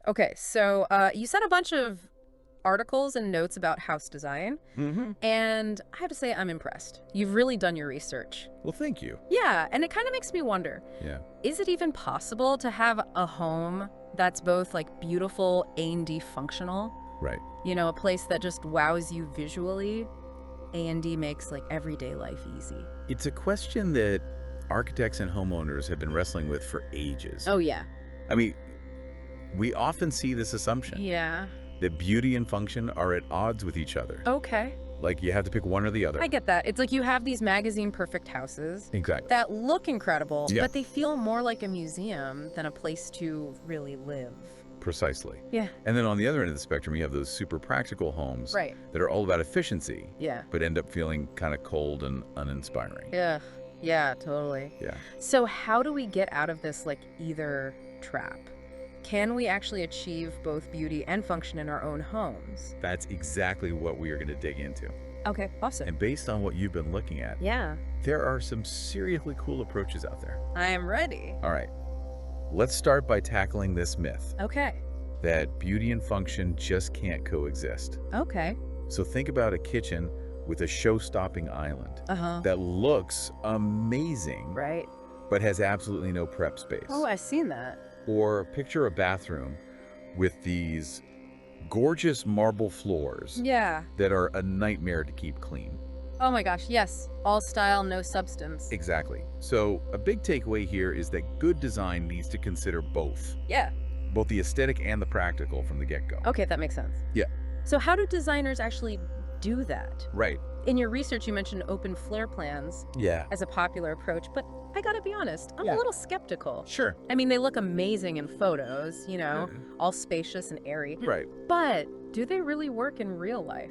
Okay, so you sent a bunch of articles and notes about house design, and I have to say I'm impressed. You've really done your research. Well, thank you. Yeah, and it kind of makes me wonder, Yeah. is it even possible to have a home that's both like beautiful and functional? Right. You know, a place that just wows you visually. A&D makes like everyday life easy. It's a question that architects and homeowners have been wrestling with for ages. Oh, yeah. I mean, we often see this assumption Yeah. that beauty and function are at odds with each other. Okay. Like you have to pick one or the other. I get that. It's like you have these magazine perfect houses Exactly. that look incredible, Yeah. but they feel more like a museum than a place to really live. Precisely. Yeah. And then on the other end of the spectrum, you have those super practical homes Right. that are all about efficiency, Yeah. but end up feeling kind of cold and uninspiring. Yeah. Yeah, totally. Yeah. So how do we get out of this like either trap? Can we actually achieve both beauty and function in our own homes? That's exactly what we are going to dig into. Okay, awesome. And based on what you've been looking at, Yeah, there are some seriously cool approaches out there. I am ready. All right. Let's start by tackling this myth Okay. that beauty and function just can't coexist. Okay. So think about a kitchen with a show-stopping island Uh-huh. that looks amazing, Right. but has absolutely no prep space. Oh, I've seen that. Or picture a bathroom with these gorgeous marble floors Yeah. that are a nightmare to keep clean. Oh my gosh, yes. All style, no substance. Exactly. So a big takeaway here is that good design needs to consider both Yeah. the aesthetic and the practical from the get-go. Okay, that makes sense. Yeah. So how do designers actually do that? Right. In your research, you mentioned open floor plans Yeah. as a popular approach, but I gotta be honest, I'm Yeah. a little skeptical. Sure. I mean, they look amazing in photos, you know, all spacious and airy. Right. But do they really work in real life?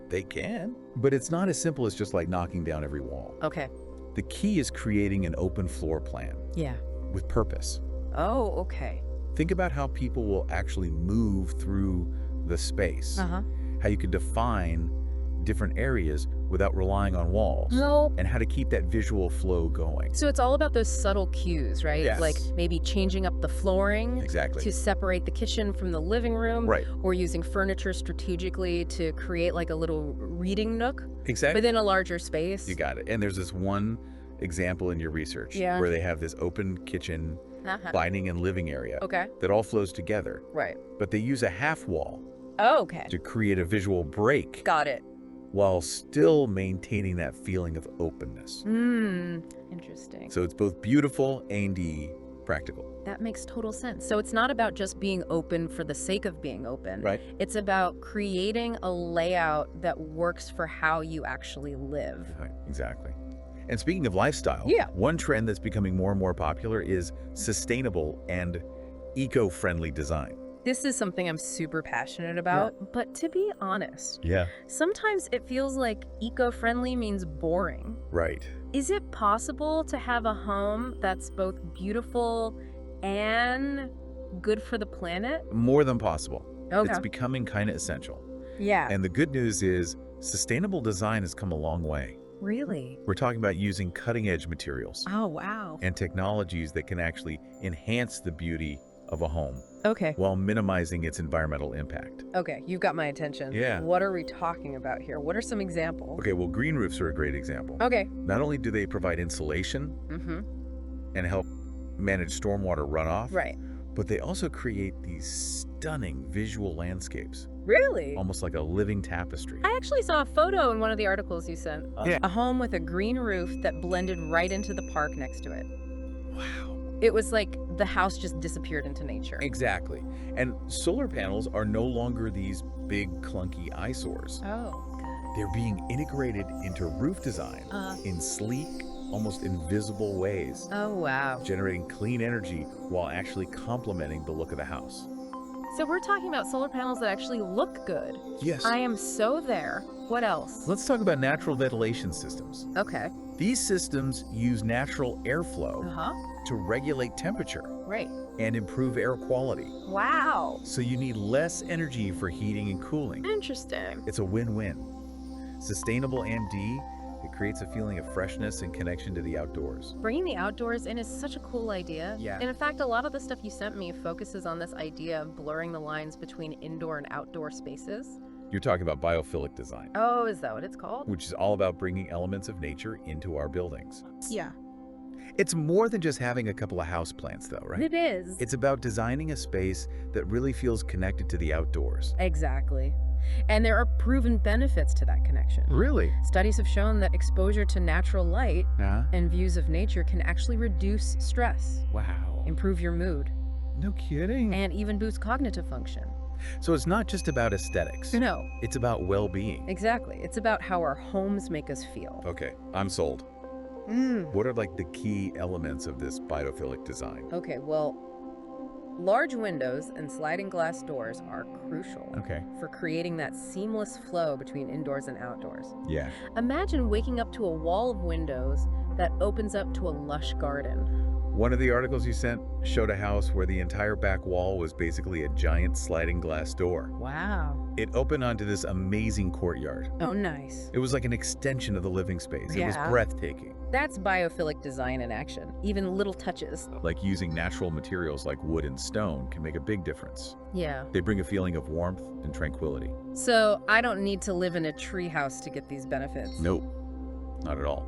They can. But it's not as simple as just like knocking down every wall. Okay. The key is creating an open floor plan Yeah. with purpose. Oh, okay. Think about how people will actually move through the space. Uh-huh. How you can define different areas without relying on walls. No. And how to keep that visual flow going. So it's all about those subtle cues, right? Yes. Like maybe changing up the flooring Exactly. to separate the kitchen from the living room. Right. Or using furniture strategically to create like a little reading nook Exactly. within a larger space. You got it. And there's this one example in your research where they have this open kitchen, Uh-huh. dining and living area Okay. that all flows together. Right. But they use a half wall Oh, okay. to create a visual break Got it. while still maintaining that feeling of openness. Interesting. So it's both beautiful and practical. That makes total sense. So it's not about just being open for the sake of being open. Right. It's about creating a layout that works for how you actually live. Right, exactly. And speaking of lifestyle, Yeah. one trend that's becoming more and more popular is sustainable and eco-friendly design. This is something I'm super passionate about, but to be honest, Yeah. sometimes it feels like eco-friendly means boring. Right. Is it possible to have a home that's both beautiful and good for the planet? More than possible. Okay. It's becoming kind of essential. Yeah. And the good news is sustainable design has come a long way. Really? We're talking about using cutting-edge materials Oh, wow. and technologies that can actually enhance the beauty of a home Okay. while minimizing its environmental impact. Okay, you've got my attention. Yeah. What are we talking about here? What are some examples? Okay, well, green roofs are a great example. Okay. Not only do they provide insulation Mm-hmm. and help manage stormwater runoff, Right. but they also create these stunning visual landscapes, Really? almost like a living tapestry. I actually saw a photo in one of the articles you sent. Yeah. A home with a green roof that blended right into the park next to it. Wow. It was like the house just disappeared into nature. Exactly. And solar panels are no longer these big, clunky eyesores. Oh, good. They're being integrated into roof design in sleek, almost invisible ways, Oh, wow. generating clean energy while actually complementing the look of the house. So we're talking about solar panels that actually look good. Yes. I am so there. What else? Let's talk about natural ventilation systems. Okay. These systems use natural airflow Uh-huh. to regulate temperature Right. and improve air quality. Wow. So you need less energy for heating and cooling. Interesting. It's a win-win. Sustainable and it creates a feeling of freshness and connection to the outdoors. Bringing the outdoors in is such a cool idea. Yeah. And in fact, a lot of the stuff you sent me focuses on this idea of blurring the lines between indoor and outdoor spaces. You're talking about biophilic design, Oh, is that what it's called? which is all about bringing elements of nature into our buildings. Yeah. It's more than just having a couple of houseplants, though, right? It is. It's about designing a space that really feels connected to the outdoors. Exactly. And there are proven benefits to that connection. Really? Studies have shown that exposure to natural light Yeah. and views of nature can actually reduce stress, Wow. improve your mood, No kidding. and even boost cognitive function. So it's not just about aesthetics. No, It's about well-being. exactly. It's about how our homes make us feel. Okay, I'm sold. What are like the key elements of this biophilic design? Okay, well, large windows and sliding glass doors are crucial Okay. for creating that seamless flow between indoors and outdoors. Yeah. Imagine waking up to a wall of windows that opens up to a lush garden. One of the articles you sent showed a house where the entire back wall was basically a giant sliding glass door. Wow. It opened onto this amazing courtyard. Oh, nice. It was like an extension of the living space. It was Yeah. breathtaking. That's biophilic design in action. Even little touches. Like using natural materials like wood and stone can make a big difference. Yeah. They bring a feeling of warmth and tranquility. So I don't need to live in a tree house to get these benefits. Nope, not at all.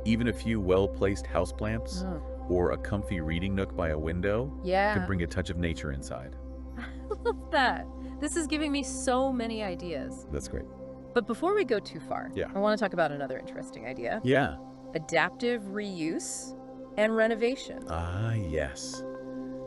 Even a few well-placed houseplants Oh. or a comfy reading nook by a window Yeah. can bring a touch of nature inside. I love that. This is giving me so many ideas. That's great. But before we go too far, Yeah. I want to talk about another interesting idea. Yeah. Adaptive reuse and renovation. Ah, yes.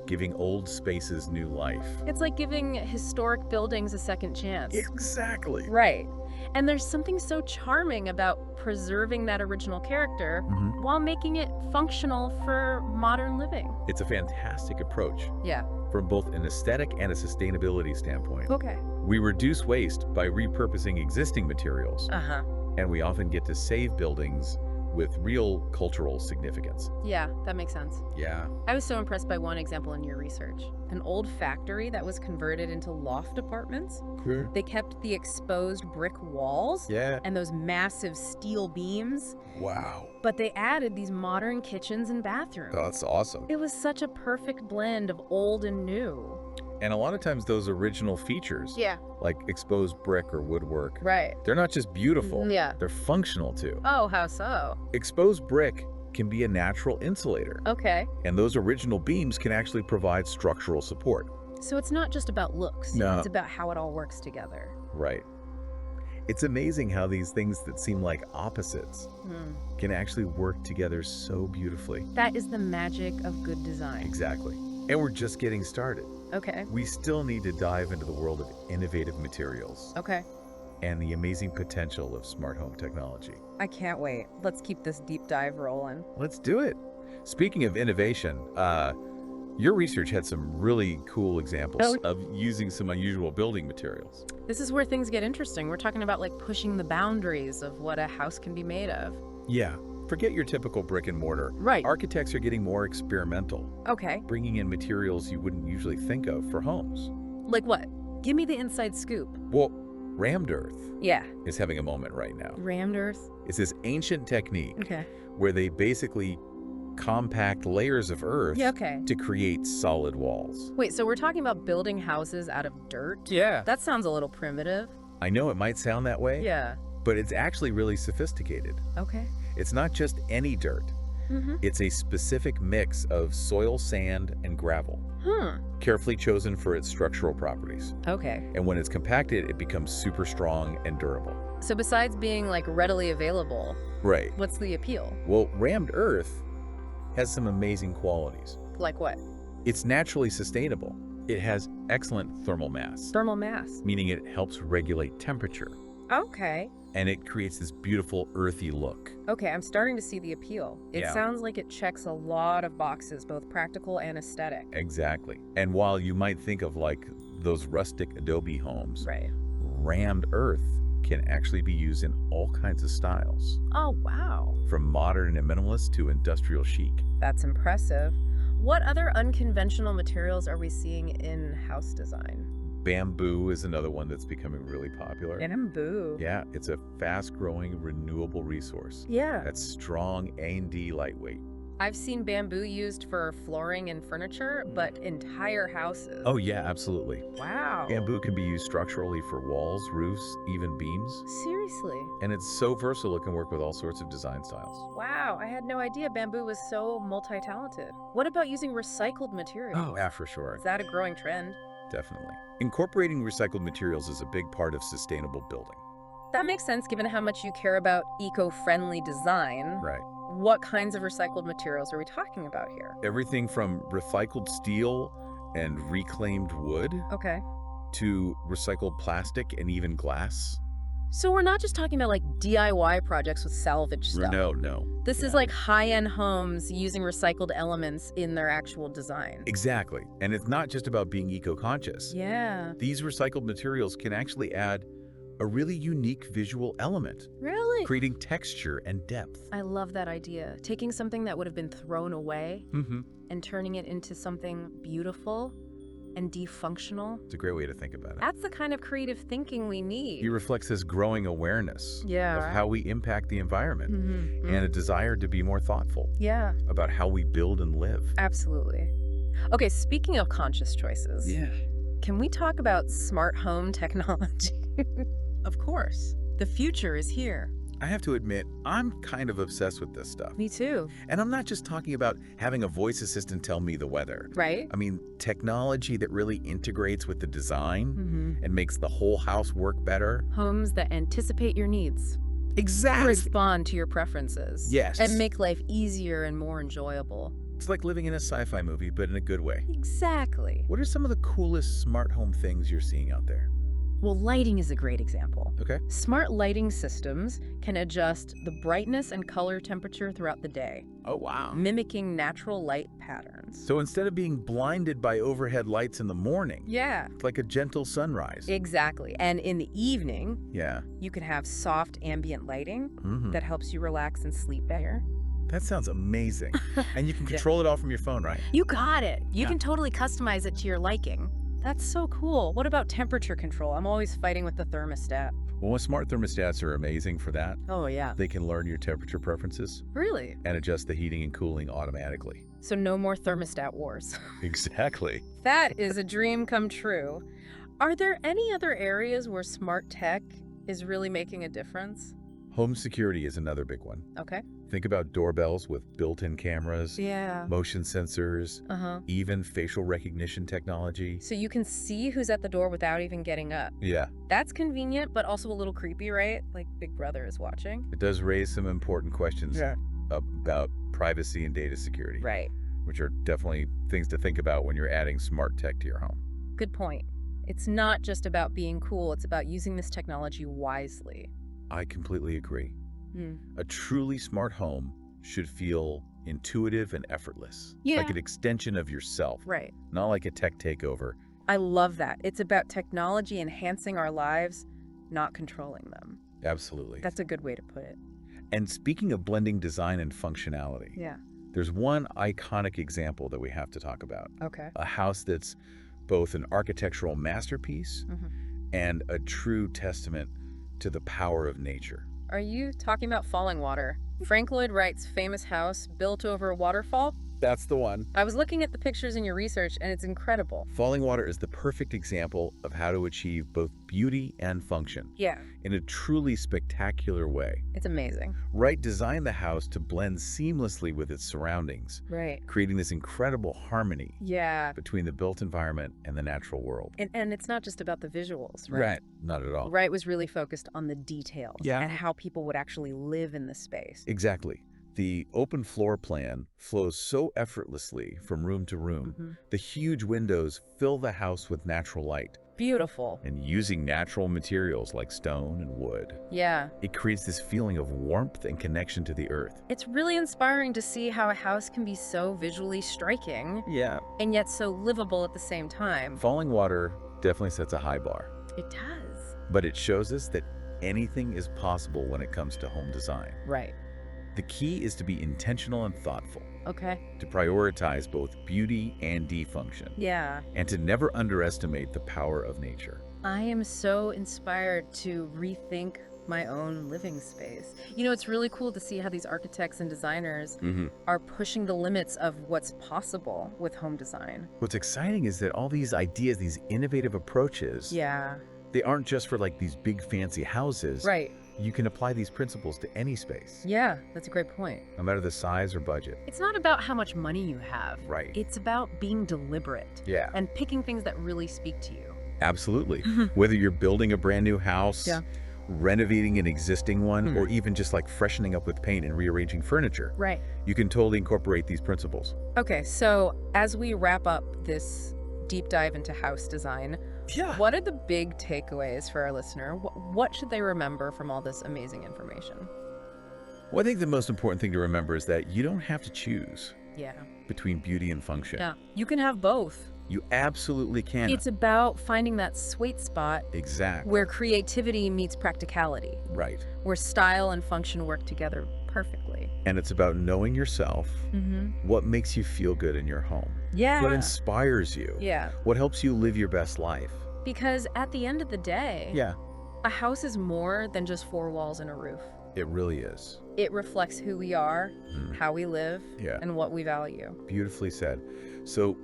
Giving old spaces new life. It's like giving historic buildings a second chance. Exactly. Right. And there's something so charming about preserving that original character Mhm. while making it functional for modern living. It's a fantastic approach Yeah. from both an aesthetic and a sustainability standpoint. Okay. We reduce waste by repurposing existing materials, Uh-huh. and we often get to save buildings with real cultural significance. Yeah, that makes sense. Yeah. I was so impressed by one example in your research. An old factory that was converted into loft apartments. Cool. They kept the exposed brick walls Yeah. and those massive steel beams, Wow. but they added these modern kitchens and bathrooms. That's awesome. It was such a perfect blend of old and new. And a lot of times those original features, Yeah. like exposed brick or woodwork, Right. they're not just beautiful, Yeah. they're functional too. Oh, how so? Exposed brick can be a natural insulator, Okay. and those original beams can actually provide structural support. So it's not just about looks. No. It's about how it all works together. Right. It's amazing how these things that seem like opposites can actually work together so beautifully. That is the magic of good design. Exactly. And we're just getting started. Okay. We still need to dive into the world of innovative materials Okay. and the amazing potential of smart home technology. I can't wait. Let's keep this deep dive rolling. Let's do it. Speaking of innovation, your research had some really cool examples of using some unusual building materials. This is where things get interesting. We're talking about like pushing the boundaries of what a house can be made of. Yeah, forget your typical brick and mortar. Right. Architects are getting more experimental, Okay. bringing in materials you wouldn't usually think of for homes. Like what? Give me the inside scoop. Well, rammed earth Yeah. is having a moment right now. Rammed earth. It's this ancient technique Okay. where they basically compact layers of earth Yeah, okay. to create solid walls. Wait, so we're talking about building houses out of dirt? Yeah. That sounds a little primitive. I know it might sound that way, Yeah. but it's actually really sophisticated. Okay. It's not just any dirt. Mm-hmm. It's a specific mix of soil, sand, and gravel, carefully chosen for its structural properties. Okay. And when it's compacted, it becomes super strong and durable. So besides being like readily available, Right. what's the appeal? Well, rammed earth has some amazing qualities. Like what? It's naturally sustainable. It has excellent thermal mass, Thermal mass. meaning it helps regulate temperature, Okay. and it creates this beautiful earthy look. Okay, I'm starting to see the appeal. It Yeah. sounds like it checks a lot of boxes, both practical and aesthetic. Exactly. And while you might think of like those rustic adobe homes, Right. rammed earth can actually be used in all kinds of styles, Oh, wow. from modern and minimalist to industrial chic. That's impressive. What other unconventional materials are we seeing in house design? Bamboo is another one that's becoming really popular. Bamboo. Yeah, it's a fast-growing renewable resource. Yeah. That's strong A&D lightweight. I've seen bamboo used for flooring and furniture, but entire houses. Oh yeah, absolutely. Wow. Bamboo can be used structurally for walls, roofs, even beams. Seriously? And it's so versatile it can work with all sorts of design styles. Wow, I had no idea bamboo was so multi-talented. What about using recycled materials? Oh, yeah, for sure. Is that a growing trend? Definitely. Incorporating recycled materials is a big part of sustainable building. That makes sense given how much you care about eco-friendly design. Right. What kinds of recycled materials are we talking about here? Everything from recycled steel and reclaimed wood Okay. to recycled plastic and even glass. So we're not just talking about like DIY projects with salvage stuff. No. This is like high-end homes using recycled elements in their actual design. Exactly. And it's not just about being eco-conscious. Yeah. These recycled materials can actually add a really unique visual element, Really? creating texture and depth. I love that idea. Taking something that would have been thrown away and turning it into something beautiful and defunctional. It's a great way to think about it. That's the kind of creative thinking we need. It reflects this growing awareness of Yeah. how we impact the environment Mm-hmm. and a desire to be more thoughtful Yeah, about how we build and live. absolutely. Okay, speaking of conscious choices, Yeah. can we talk about smart home technology? Of course. The future is here. I have to admit, I'm kind of obsessed with this stuff. Me too. And I'm not just talking about having a voice assistant tell me the weather. Right? I mean, technology that really integrates with the design Mm-hmm. and makes the whole house work better. Homes that anticipate your needs, Exactly. respond to your preferences, Yes. and make life easier and more enjoyable. It's like living in a sci-fi movie, but in a good way. Exactly. What are some of the coolest smart home things you're seeing out there? Well, lighting is a great example. Okay. Smart lighting systems can adjust the brightness and color temperature throughout the day, Oh, wow. mimicking natural light patterns. So instead of being blinded by overhead lights in the morning, Yeah, it's like a gentle sunrise. exactly. And in the evening, Yeah. you can have soft ambient lighting Mhm. that helps you relax and sleep better. That sounds amazing. And you can Yeah. control it all from your phone, right? You got it. You Yeah. can totally customize it to your liking. That's so cool. What about temperature control? I'm always fighting with the thermostat. Well, smart thermostats are amazing for that. Oh, yeah. They can learn your temperature preferences Really? and adjust the heating and cooling automatically. So no more thermostat wars. Exactly. That is a dream come true. Are there any other areas where smart tech is really making a difference? Home security is another big one. Okay. Think about doorbells with built-in cameras, Yeah. motion sensors, Uh-huh. even facial recognition technology. So you can see who's at the door without even getting up. Yeah, That's convenient, but also a little creepy, right? Like Big Brother is watching. it does raise some important questions about privacy and data security, Right. which are definitely things to think about when you're adding smart tech to your home. Good point. It's not just about being cool, it's about using this technology wisely. I completely agree. Hmm. A truly smart home should feel intuitive and effortless, Yeah. like an extension of yourself, Right. not like a tech takeover. I love that. It's about technology enhancing our lives, not controlling them. Absolutely. That's a good way to put it. And speaking of blending design and functionality, Yeah. there's one iconic example that we have to talk about. Okay. A house that's both an architectural masterpiece Mhm. and a true testament to the power of nature. Are you talking about Falling Water? Frank Lloyd Wright's famous house built over a waterfall? That's the one. I was looking at the pictures in your research, and it's incredible. Falling Water is the perfect example of how to achieve both beauty and function Yeah, in a truly spectacular way. it's amazing. Wright designed the house to blend seamlessly with its surroundings, Right. creating this incredible harmony Yeah. between the built environment and the natural world. And it's not just about the visuals, right? Not at all. Wright was really focused on the details Yeah. and how people would actually live in the space. Exactly. The open floor plan flows so effortlessly from room to room. Mhm. The huge windows fill the house with natural light, Beautiful. and using natural materials like stone and wood, Yeah. it creates this feeling of warmth and connection to the earth. It's really inspiring to see how a house can be so visually striking Yeah. and yet so livable at the same time. Falling Water definitely sets a high bar, It does. but it shows us that anything is possible when it comes to home design. Right. The key is to be intentional and thoughtful. Okay. to prioritize both beauty and function, Yeah. and to never underestimate the power of nature. I am so inspired to rethink my own living space. You know, it's really cool to see how these architects and designers are pushing the limits of what's possible with home design. What's exciting is that all these ideas, these innovative approaches, Yeah. they aren't just for like these big fancy houses. Right. You can apply these principles to any space, Yeah, that's a great point. no matter the size or budget. It's not about how much money you have. Right. It's about being deliberate. Yeah. And picking things that really speak to you. Absolutely. Whether you're building a brand new house, Yeah. renovating an existing one, or even just like freshening up with paint and rearranging furniture, Right. you can totally incorporate these principles. Okay, so as we wrap up this deep dive into house design, Yeah. what are the big takeaways for our listener? What should they remember from all this amazing information? Well, I think the most important thing to remember is that you don't have to choose Yeah. between beauty and function. Yeah. You can have both. You absolutely can. It's about finding that sweet spot Exactly. where creativity meets practicality, Right. where style and function work together perfectly. And it's about knowing yourself, what makes you feel good in your home, Yeah. what inspires you, Yeah. what helps you live your best life. Because at the end of the day, Yeah, a house is more than just four walls and a roof. it really is. It reflects who we are, how we live, Yeah. and what we value. Beautifully said. So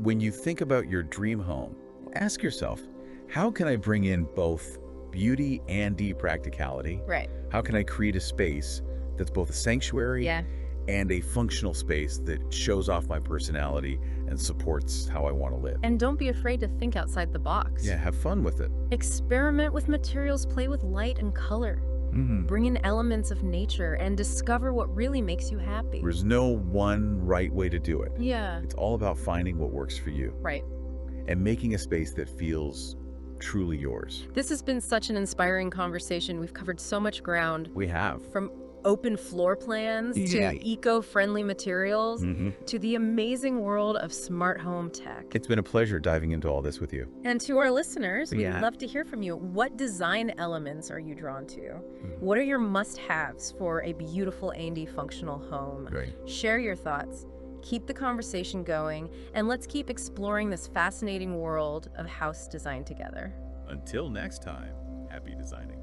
when you think about your dream home, ask yourself, how can I bring in both beauty and practicality? Right. How can I create a space that's both a sanctuary Yeah. and a functional space that shows off my personality and supports how I want to live? And don't be afraid to think outside the box. Yeah, have fun with it. Experiment with materials, play with light and color. Bring in elements of nature and discover what really makes you happy. There's no one right way to do it. Yeah. It's all about finding what works for you Right. and making a space that feels truly yours. This has been such an inspiring conversation. We've covered so much ground, We have. from open floor plans Yeah. to eco-friendly materials to the amazing world of smart home tech. It's been a pleasure diving into all this with you. And to our listeners, we'd Yeah. love to hear from you. What design elements are you drawn to? What are your must-haves for a beautiful A&D functional home? Great. Share your thoughts. Keep the conversation going, and let's keep exploring this fascinating world of house design together. Until next time, happy designing.